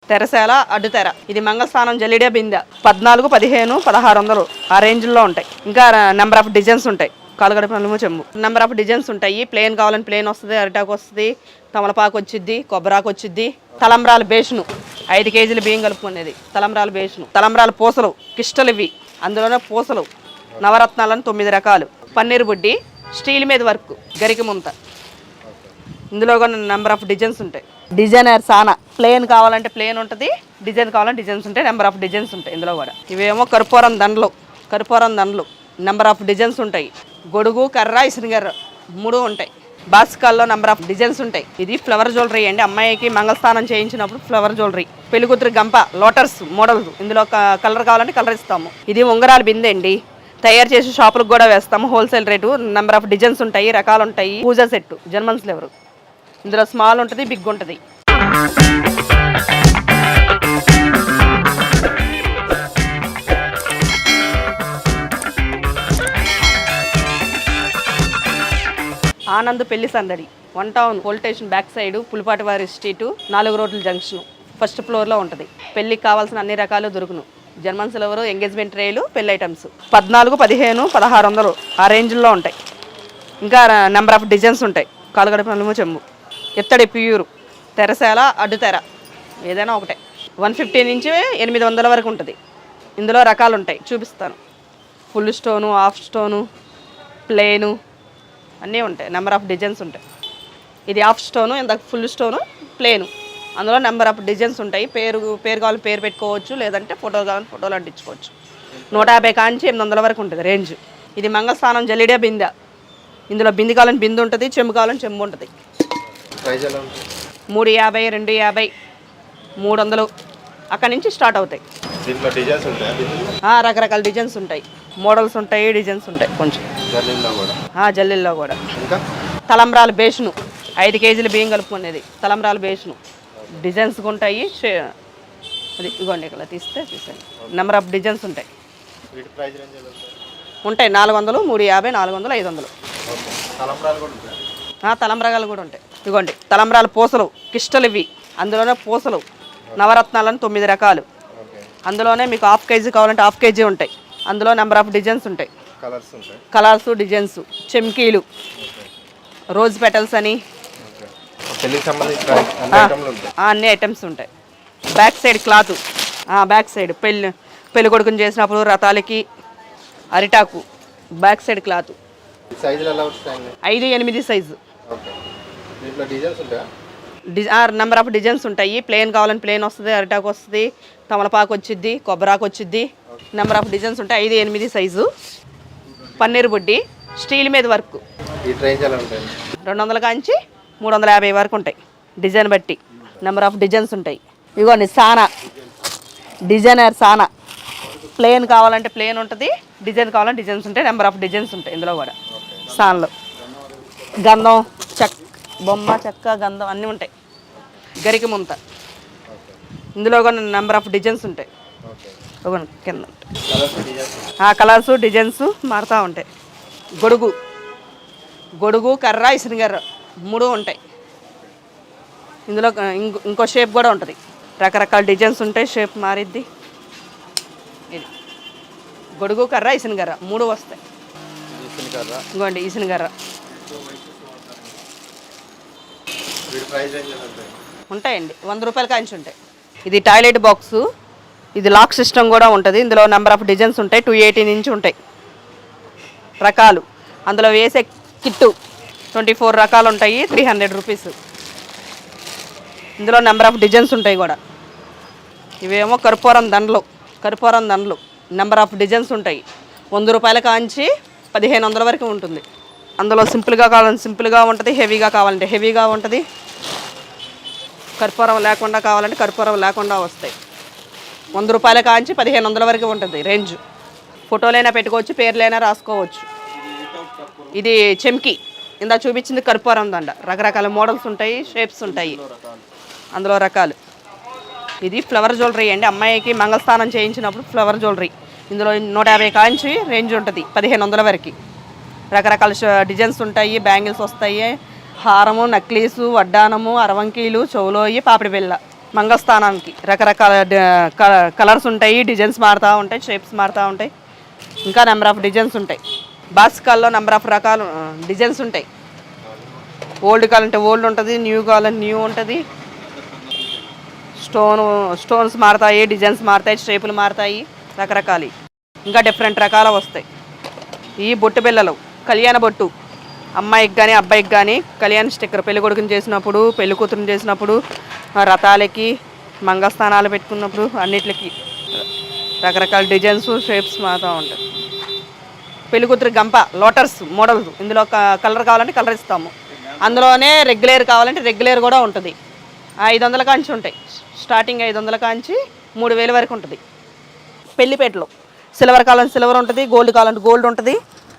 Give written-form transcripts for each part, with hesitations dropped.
తెరసాల అడ్డుతెర. ఇది మంగళస్థానం జల్లిడే బిందె 14, 15, 1600 ఆ రేంజ్లో ఉంటాయి. ఇంకా నెంబర్ ఆఫ్ డిజైన్స్ ఉంటాయి. కాలుగడప నలుము చెంబు నెంబర్ ఆఫ్ డిజైన్స్ ఉంటాయి. ప్లేన్ కావాలని ప్లేన్ వస్తుంది, అరిటాకు వస్తుంది, తమలపాకు వచ్చిద్ది, కొబ్బరాకు వచ్చిద్ది. తలంబ్రాల బేషను 5 కేజీలు బియ్యం కలుపుకునేది తలంబ్రాల బేషను. తలంబ్రాల పూసలు కిష్టలు ఇవి, అందులోనే పూసలు నవరత్నాలను 9 రకాలు. పన్నీర్ బుడ్డి స్టీల్ మీద వర్క్ గరికి ముంత. ఇందులో కూడా నెంబర్ ఆఫ్ డిజైన్స్ ఉంటాయి. డిజైనర్ సానా ప్లేన్ కావాలంటే ప్లేన్ ఉంటుంది, డిజైన్ కావాలంటే డిజైన్స్ ఉంటాయి. నెంబర్ ఆఫ్ డిజైన్స్ ఉంటాయి ఇందులో కూడా. ఇవేమో కర్పూరం దండలు నెంబర్ ఆఫ్ డిజైన్స్ ఉంటాయి. గొడుగు కర్ర ఇసునిగర్ర 3 ఉంటాయి. బాస్కాల్లో నెంబర్ ఆఫ్ డిజైన్స్ ఉంటాయి. ఇది ఫ్లవర్ జ్యువెలరీ అండి. అమ్మాయికి మంగళస్థానం చేయించినప్పుడు ఫ్లవర్ జ్యువెలరీ. పెళ్లికూతురు గంప లోటర్స్ మోడల్స్. ఇందులో కలర్ కావాలంటే కలర్ ఇస్తాము. ఇది ఉంగరాల బిందె అండి. తయారు చేసి షాపులకు కూడా వేస్తాము. Wholesale rate. Number of designs ఉంటాయి, రకాలు ఉంటాయి. పూజా సెట్ జర్మన్స్ లెవరు. ఇందులో స్మాల్ ఉంటుంది, బిగ్ ఉంటుంది. ఆనంద్ పెళ్లి సందడి 1 town police station back side పులిపాటివారి స్ట్రీటు 4 రోడ్ల జంక్షన్ ఫస్ట్ ఫ్లోర్లో ఉంటుంది. పెళ్లికి కావాల్సిన అన్ని రకాలు దొరుకును. జర్మన్ సిల్వర్, ఎంగేజ్మెంట్ ట్రేలు, పెళ్లి ఐటమ్స్ 14, 15, 1600 ఆ రేంజ్లో ఉంటాయి. ఇంకా నెంబర్ ఆఫ్ డిజైన్స్ ఉంటాయి. కాలుగడప నలుము చెంబు ఎత్తడి ప్యూరు తెరసాల అడ్డుతెర ఏదైనా ఒకటే. 150 నుంచి 800 వరకు ఉంటుంది. ఇందులో రకాలు ఉంటాయి, చూపిస్తాను. Full stone, half stone, plain అన్నీ ఉంటాయి. నెంబర్ ఆఫ్ డిజైన్స్ ఉంటాయి. ఇది హాఫ్ స్టోను, ఇందాక ఫుల్ స్టోను, ప్లేను. అందులో నెంబర్ ఆఫ్ డిజైన్స్ ఉంటాయి. పేరు కావాలి పేరు పెట్టుకోవచ్చు, లేదంటే ఫోటో కావాలని ఫోటోలు అంటించుకోవచ్చు. 150 కాంచి 800 వరకు ఉంటుంది రేంజ్. ఇది మంగళస్థానం జల్లిడే బిందె. ఇందులో బింది కావాలని బిందు ఉంటుంది, చెంబు కావాలని చెంబు ఉంటుంది. 350, 250, 300 అక్కడి నుంచి స్టార్ట్ అవుతాయి. రకరకాల డిజైన్స్ ఉంటాయి, మోడల్స్ ఉంటాయి, డిజైన్స్ ఉంటాయి. కొంచెం జల్లీల్లో కూడా. తలంబ్రాల బేషను 5 కేజీలు బియ్యం కలుపుకునేది తలంబ్రాల బేషను. డిజైన్స్ ఉంటాయి. అది ఇగోండి ఇక్కడ తీస్తే చూసాను. నెంబర్ ఆఫ్ డిజైన్స్ ఉంటాయి. 400, 350, 400, 500. తలంబ్రాలు కూడా ఉంటాయి. ఇదిగోండి తలంబ్రాల పూసలు కిష్టలు ఇవి, అందులోనే పూసలు నవరత్నాలను 9 రకాలు. అందులోనే మీకు హాఫ్ కేజీ కావాలంటే హాఫ్ కేజీ ఉంటాయి. అందులో నెంబర్ ఆఫ్ డిజైన్స్ ఉంటాయి, కలర్స్, డిజైన్స్. చెమ్కీలు, రోజ్ పెటల్స్ అని అన్ని ఐటమ్స్ ఉంటాయి. Back side cloth, back side పెళ్లి కొడుకుని చేసినప్పుడు రథాలకి అరిటాకు back side cloth 5, 8 size. Number of designs ఉంటాయి. ప్లేన్ కావాలని ప్లేన్ వస్తుంది, అరిటాకు వస్తుంది, తమలపాకు వచ్చిద్ది, కొబ్బరాకు వచ్చిద్ది. నెంబర్ ఆఫ్ డిజైన్స్ ఉంటాయి. 5, 8 సైజు. పన్నీర్ బుడ్డి స్టీల్ మీద వర్క్ 200 కాంచి 350 వరకు ఉంటాయి. డిజైన్ బట్టి నెంబర్ ఆఫ్ డిజైన్స్ ఉంటాయి. ఇగోండి సానా డిజైనర్ సానా. ప్లేన్ కావాలంటే ప్లేన్ ఉంటుంది, డిజైన్ కావాలంటే డిజైన్స్ ఉంటాయి. నెంబర్ ఆఫ్ డిజైన్స్ ఉంటాయి ఇందులో కూడా. సాన్లో గంధం, బొమ్మ, చెక్క, గంధం అన్నీ ఉంటాయి. గరికి ముంత. ఇందులో కూడా నెంబర్ ఆఫ్ డిజైన్స్ ఉంటాయి. కింద కలర్స్, డిజైన్స్ మారుతూ ఉంటాయి. గొడుగు కర్ర ఇసునిగర్ర 3 ఉంటాయి. ఇందులో ఇంకో షేప్ కూడా ఉంటుంది. రకరకాల డిజైన్స్ ఉంటాయి, షేప్ మారిద్ది. ఇది గొడుగు కర్ర ఇసునిగర్ర 3 వస్తాయి. ఇంకోండి ఇసునిగర్ర ఉంటాయండి. 100 రూపాయల కాంచి ఉంటాయి. ఇది టాయిలెట్ బాక్సు. ఇది లాక్ సిస్టమ్ కూడా ఉంటుంది. ఇందులో నెంబర్ ఆఫ్ డిజైన్స్ ఉంటాయి. 280 నుంచి ఉంటాయి రకాలు. అందులో వేసే కిట్టు 24 రకాలు ఉంటాయి. 300 రూపీస్. ఇందులో నెంబర్ ఆఫ్ డిజైన్స్ ఉంటాయి కూడా. ఇవేమో కర్పూరం దండలు నెంబర్ ఆఫ్ డిజైన్స్ ఉంటాయి. 100 రూపాయల కాంచి 1500 వరకు ఉంటుంది. అందులో సింపుల్గా కావాలంటే సింపుల్గా ఉంటుంది, హెవీగా కావాలంటే హెవీగా ఉంటుంది. కర్పూరం లేకుండా కావాలంటే కర్పూరం లేకుండా వస్తాయి. 100 రూపాయల కాంచి 1500 వరకు ఉంటుంది రేంజ్. ఫోటోలైనా పెట్టుకోవచ్చు, పేర్లైనా రాసుకోవచ్చు. ఇది చెమ్కి, ఇందా చూపించింది కర్పూరం దండ. రకరకాల మోడల్స్ ఉంటాయి, షేప్స్ ఉంటాయి, అందులో రకాలు. ఇది ఫ్లవర్ జ్యువెలరీ అండి. అమ్మాయికి మంగళస్థానం చేయించినప్పుడు ఫ్లవర్ జ్యువెలరీ. ఇందులో 150 కాంచి రేంజ్ ఉంటుంది 1500 వరకు. రకరకాల డిజైన్స్ ఉంటాయి, బ్యాంగిల్స్ వస్తాయి, హారము, నక్లీసు, వడ్డానము, అరవంకీలు, చెవులోయి, పాపిడి బిళ్ళ మంగళస్థానానికి రకరకాల కలర్స్ ఉంటాయి, డిజైన్స్ మారుతూ ఉంటాయి, షేప్స్ మారుతూ ఉంటాయి. ఇంకా నెంబర్ ఆఫ్ డిజైన్స్ ఉంటాయి. బాసికాల్లో నెంబర్ ఆఫ్ రకాలు డిజైన్స్ ఉంటాయి. ఓల్డ్ కావాలంటే ఓల్డ్ ఉంటుంది, న్యూ కావాలంటే న్యూ ఉంటుంది. స్టోన్స్ మారుతాయి, డిజైన్స్ మారుతాయి, షేపులు మారుతాయి, రకరకాలు. ఇంకా డిఫరెంట్ రకాలు వస్తాయి. ఈ బొట్టు బిళ్ళలు, కళ్యాణ బొట్టు, అమ్మాయికి కానీ అబ్బాయికి కానీ కళ్యాణ స్టిక్కర్, పెళ్లి కొడుకుని చేసినప్పుడు, పెళ్లి కూతురుని చేసినప్పుడు, రథాలకి, మంగళస్థానాలు పెట్టుకున్నప్పుడు అన్నిటికి రకరకాల డిజైన్స్, షేప్స్ మారుతూ ఉంటాయి. పెళ్లి కూతురు గంప, లోటర్స్ మోడల్స్, ఇందులో కలర్ కావాలంటే కలర్ ఇస్తాము. అందులోనే రెగ్యులర్ కావాలంటే రెగ్యులర్ కూడా ఉంటుంది. 500 కాంచి ఉంటాయి. స్టార్టింగ్ 500 కాంచి 3000 వరకు ఉంటుంది. పెళ్లిపేటలో సిల్వర్ కావాలంటే సిల్వర్ ఉంటుంది, గోల్డ్ కావాలంటే గోల్డ్ ఉంటుంది.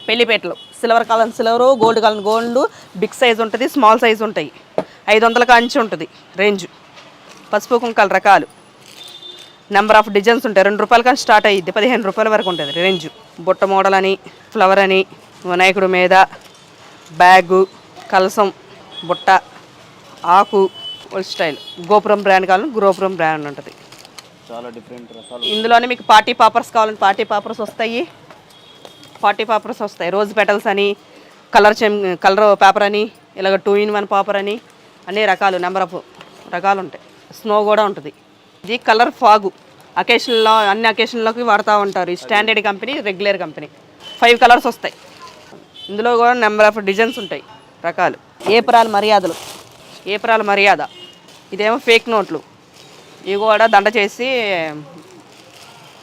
పెళ్లిపేటలో సిల్వర్ కావాలంటే సిల్వరు, గోల్డ్ కావాలంటే గోల్డ్, బిగ్ సైజ్ ఉంటుంది, స్మాల్ సైజ్ ఉంటాయి. 500 కాంచి ఉంటుంది రేంజ్. పసుపు కుంకాల రకాలు, నెంబర్ ఆఫ్ డిజైన్స్ ఉంటాయి. 2 రూపాయల కానీ స్టార్ట్ అయ్యిద్ది, 15 రూపాయల వరకు ఉంటుంది రేంజ్. బుట్ట మోడల్ అని, ఫ్లవర్ అని, వినాయకుడి మీద బ్యాగు, కలసం, బుట్ట, ఆకు, స్టైల్. గోపురం బ్రాండ్ కావాలంటే గోపురం బ్రాండ్ ఉంటుంది. చాలా డిఫరెంట్ రకాలు. ఇందులోనే మీకు పార్టీ పాపర్స్ కావాలంటే పార్టీ పాపర్స్ వస్తాయి. రోజ్ పెటల్స్ అని, కలర్ పేపర్ అని, ఇలాగ 2-in-1 పేపర్ అని, అన్ని రకాలు నెంబర్ ఆఫ్ రకాలు ఉంటాయి. స్నో కూడా ఉంటుంది. ఇది కలర్ ఫాగు, అన్ని అకేషన్లోకి వాడుతూ ఉంటారు. ఈ standard company, regular company. 5 colours వస్తాయి. ఇందులో కూడా నెంబర్ ఆఫ్ డిజైన్స్ ఉంటాయి, రకాలు. ఏప్రాల మర్యాద, ఇదేమో ఫేక్ నోట్లు. ఇవి కూడా దండ చేసి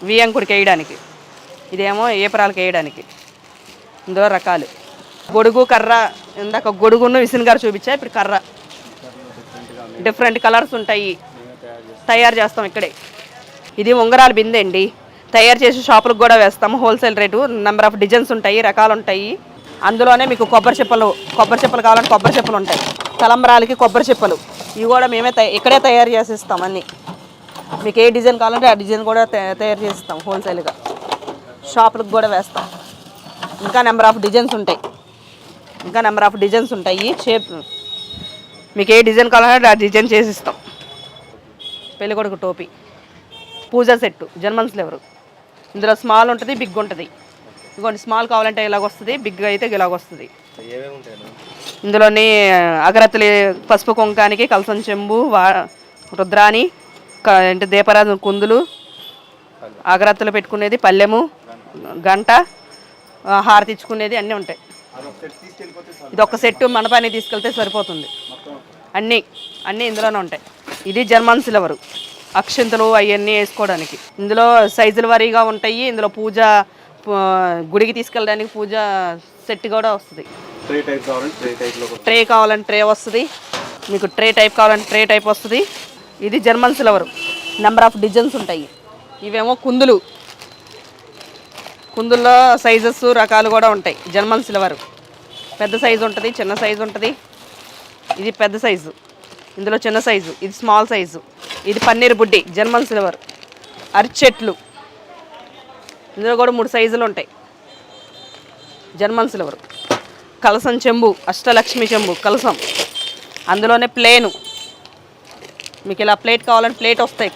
వియంకుడికి వేయడానికి, ఇదేమో ఏపరాలకు వేయడానికి. ఇందులో రకాలు. గొడుగు, కర్ర, ఇందాక గొడుగును విసిన్ గారు చూపించా, ఇప్పుడు కర్ర. డిఫరెంట్ కలర్స్ ఉంటాయి, తయారు చేస్తాం ఇక్కడే. ఇది ఉంగరాల బిందె అండి, తయారు చేసి షాపులకు కూడా వేస్తాము. Wholesale rate. Number of designs ఉంటాయి, రకాలు ఉంటాయి. అందులోనే మీకు కొబ్బరి చెప్పలు కావాలంటే కొబ్బరి చెప్పలు ఉంటాయి. తలంబరాలకి కొబ్బరి చెప్పలు, ఇవి కూడా మేమే ఇక్కడే తయారు చేసి ఇస్తాం. అన్నీ మీకు ఏ డిజైన్ కావాలంటే ఆ డిజైన్ కూడా తయారు చేసి ఇస్తాం. హోల్సేల్గా షాపులకు కూడా వేస్తాం. ఇంకా నెంబర్ ఆఫ్ డిజైన్స్ ఉంటాయి. షేప్ మీకు ఏ డిజైన్ కావాలంటే ఆ డిజైన్ చేసి ఇస్తాం. పెళ్ళికొడుకు టోపీ, పూజా సెట్టు, జర్మన్ స్లేవరు. ఇందులో స్మాల్ ఉంటుంది, బిగ్ ఉంటుంది. ఇంకోటి స్మాల్ కావాలంటే ఇలాగ వస్తుంది, బిగ్ అయితే ఇలాగ వస్తుంది. ఇందులోని అగరత్తులు, పసుపు కుంకానికి, కలసం చెంబు, రుద్రాని, అంటే దీపరాజు కుందులు, అగరత్తులు పెట్టుకునేది, పల్లెము, గంట, హారతి ఇచ్చుకునేది అన్నీ ఉంటాయి. ఇది ఒక సెట్టు మండపాన్ని తీసుకెళ్తే సరిపోతుంది. అన్నీ ఇందులోనే ఉంటాయి. ఇది జర్మన్ సిల్వరు, అక్షింతలు అవన్నీ వేసుకోవడానికి. ఇందులో సైజుల వారీగా ఉంటాయి. ఇందులో గుడికి తీసుకెళ్ళడానికి పూజ సెట్ కూడా వస్తుంది. ట్రే కావాలంటే ట్రే వస్తుంది మీకు. ట్రే టైప్ కావాలంటే ట్రే టైప్ వస్తుంది. ఇది German silver. Number of designs ఉంటాయి. ఇవేమో కుందుల్లో సైజెస్ రకాలు కూడా ఉంటాయి. జర్మన్ సిల్వర్ పెద్ద సైజు ఉంటుంది, చిన్న సైజు ఉంటుంది. ఇది పెద్ద సైజు, ఇందులో చిన్న సైజు, ఇది స్మాల్ సైజు. ఇది పన్నీర్ బుడ్డి, జర్మన్ సిల్వర్. అరిచెట్లు, ఇందులో కూడా 3 సైజులు ఉంటాయి. German silver. కలసం చెంబు, అష్టలక్ష్మి చెంబు, కలసం. అందులోనే ప్లేను, మీకు ఇలా ప్లేట్ కావాలంటే ప్లేట్ వస్తాయి.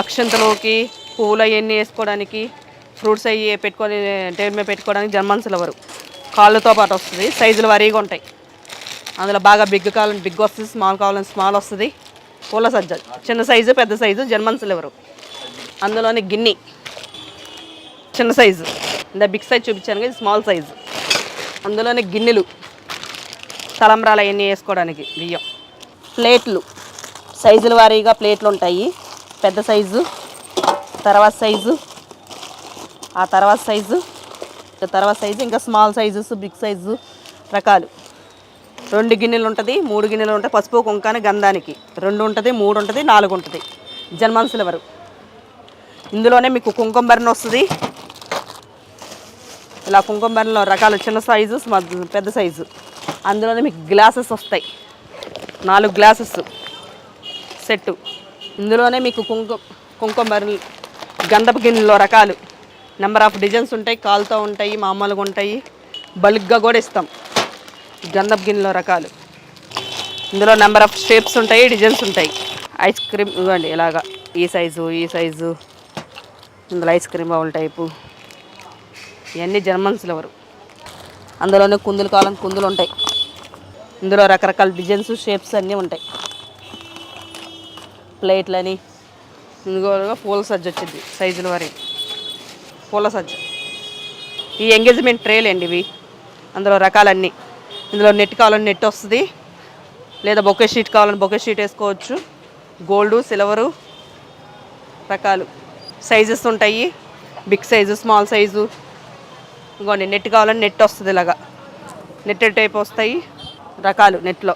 అక్షంతలోకి పువ్వులు అవన్నీ వేసుకోవడానికి, ఫ్రూట్స్ అవి పెట్టుకొని టేబుల్ మీద పెట్టుకోవడానికి జర్మన్ సిల్వర్. కాళ్ళతో పాటు వస్తుంది. సైజులు వారీగా ఉంటాయి. అందులో బాగా బిగ్ కావాలంటే బిగ్ వస్తుంది, స్మాల్ కావాలంటే స్మాల్ వస్తుంది. పూల సజ్జ, చిన్న సైజు, పెద్ద సైజు, జర్మన్ సిల్వర్. అందులోనే గిన్నె, చిన్న సైజు. ఇందా బిగ్ సైజ్ చూపించాను కదా, స్మాల్ సైజు. అందులోనే గిన్నెలు, తలంబ్రాలు అవన్నీ వేసుకోవడానికి బియ్యం. ప్లేట్లు, సైజుల వారీగా ప్లేట్లు ఉంటాయి. పెద్ద సైజు, తర్వాత సైజు, ఆ తర్వాత సైజు, ఇంకా స్మాల్ సైజెస్, బిగ్ సైజు రకాలు. 2 గిన్నెలు ఉంటుంది, 3 గిన్నెలు ఉంటాయి. పసుపు కుంకాని గంధానికి 2 ఉంటుంది, 3 ఉంటుంది, 4 ఉంటుంది. German silver. ఇందులోనే మీకు కుంకుమ బర్రెన వస్తుంది. ఇలా కుంకుమ బర్రెలో రకాలు, చిన్న సైజు, పెద్ద సైజు. అందులోనే మీకు గ్లాసెస్ వస్తాయి. 4 గ్లాసెస్ సెట్టు. ఇందులోనే మీకు కుంకుమ బర్రెలు, గంధపు గిన్నెలో రకాలు. నెంబర్ ఆఫ్ డిజైన్స్ ఉంటాయి. కాలుతో ఉంటాయి, మామూలుగా ఉంటాయి, బల్క్గా కూడా ఇస్తాం. గంధపు గిన్నెలో రకాలు. ఇందులో నెంబర్ ఆఫ్ షేప్స్ ఉంటాయి, డిజైన్స్ ఉంటాయి. ఐస్ క్రీమ్ ఇవ్వండి ఇలాగా ఈ సైజు ఇందులో ఐస్ క్రీమ్ బౌల్ టైపు ఇవన్నీ జర్మన్ సిల్వర్. అందులోనే కుందులు కావాలని కుందులు ఉంటాయి. ఇందులో రకరకాల డిజైన్స్ షేప్స్ అన్నీ ఉంటాయి. ప్లేట్లని ఇందులో పూల సజ్జ వచ్చింది సైజుల వారి పూల సజ్జ. ఈ ఎంగేజ్మెంట్ ట్రేలు అండి ఇవి. అందులో రకాలన్నీ ఇందులో నెట్ కావాలని నెట్ వస్తుంది, లేదా బొకే షీట్ కావాలని బొకే షీట్ వేసుకోవచ్చు. గోల్డు సిల్వరు రకాలు సైజెస్ ఉంటాయి. Big size small size. ఇంకోండి నెట్ కావాలని నెట్ వస్తుంది, ఇలాగా నెట్టెడ్ టైప్ వస్తాయి రకాలు నెట్లో.